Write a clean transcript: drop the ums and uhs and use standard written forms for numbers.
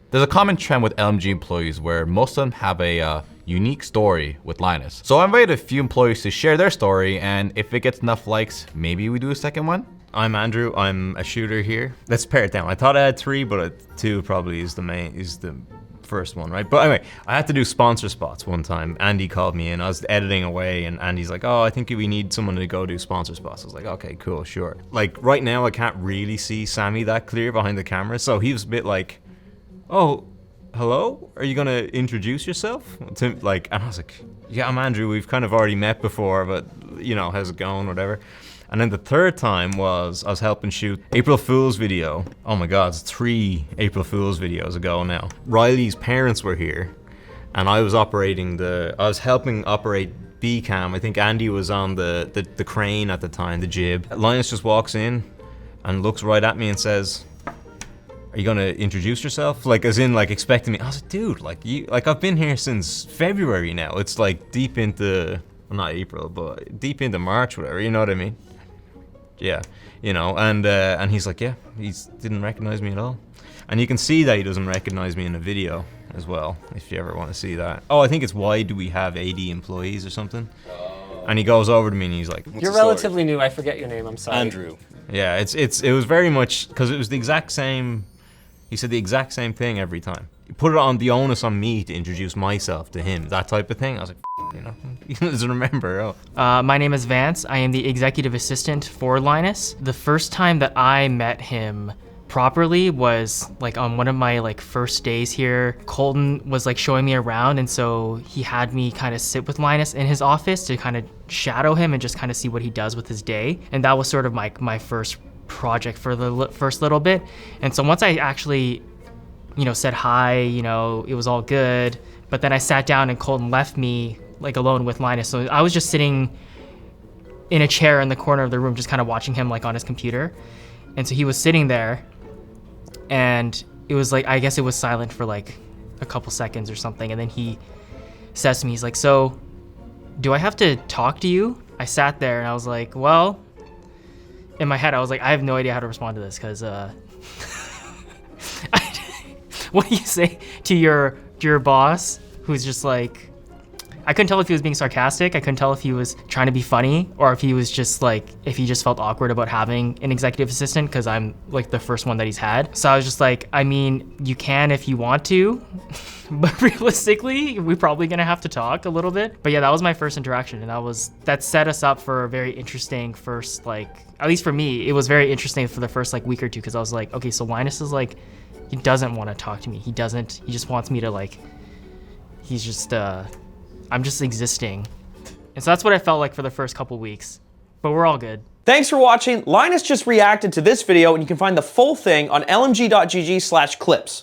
There's a common trend with LMG employees where most of them have a unique story with Linus. So I invited a few employees to share their story, and if it gets enough likes, maybe we do a second one. I'm Andrew, I'm a shooter here. Let's pare it down. I thought I had 3, but 2 probably is the first one, right? But anyway, I had to do sponsor spots one time. Andy called me in, I was editing away, and Andy's like, oh, I think we need someone to go do sponsor spots. I was like, okay, cool, sure. Like right now, I can't really see Sammy that clear behind the camera, so he was a bit like, oh, hello? Are you gonna introduce yourself? And I was like, yeah, I'm Andrew, we've kind of already met before, but you know, how's it going, whatever. And then the third time was, I was helping shoot April Fool's video. Oh my God, it's 3 April Fool's videos ago now. Riley's parents were here, and I was helping operate B-cam. I think Andy was on the crane at the time, the jib. Linus just walks in and looks right at me and says, are you gonna introduce yourself? Like, as in, like, expecting me. I was like, dude, I've been here since February now. It's like deep into, well, not April, but deep into March, whatever, you know what I mean? Yeah, you know, and he's like, yeah, he didn't recognize me at all. And you can see that he doesn't recognize me in the video as well, if you ever want to see that. Oh, I think it's why do we have 80 employees or something? And he goes over to me and he's like, you're relatively new, I forget your name, I'm sorry. Andrew. Yeah, it was very much, because it was the exact same, he said the exact same thing every time. He put it on the onus on me to introduce myself to him, that type of thing. I was like, you know, he doesn't remember. My name is Vance. I am the executive assistant for Linus. The first time that I met him properly was like on one of my first days here. Colton was like showing me around, and so he had me kind of sit with Linus in his office to kind of shadow him and just kind of see what he does with his day. And that was sort of my first project for the first little bit. And so once I actually, you know, said hi, you know, it was all good. But then I sat down and Colton left me alone with Linus. So I was just sitting in a chair in the corner of the room, just kind of watching him on his computer. And so he was sitting there, and it was I guess it was silent for a couple seconds or something. And then he says to me, he's like, so do I have to talk to you? I sat there and I was like, well, in my head, I was like, I have no idea how to respond to this, because what do you say to your boss who's just I couldn't tell if he was being sarcastic. I couldn't tell if he was trying to be funny, or if he was just if he just felt awkward about having an executive assistant, because I'm the first one that he's had. So I was just like, I mean, you can if you want to, but realistically, we're probably gonna have to talk a little bit. But yeah, that was my first interaction, and that set us up for a very interesting first, at least for me, it was very interesting for the first week or two, because I was like, okay, so Linus is he doesn't want to talk to me. He just wants me to he's just, I'm just existing. And so that's what I felt like for the first couple weeks, but we're all good. Thanks for watching. Linus just reacted to this video, and you can find the full thing on lmg.gg/clips.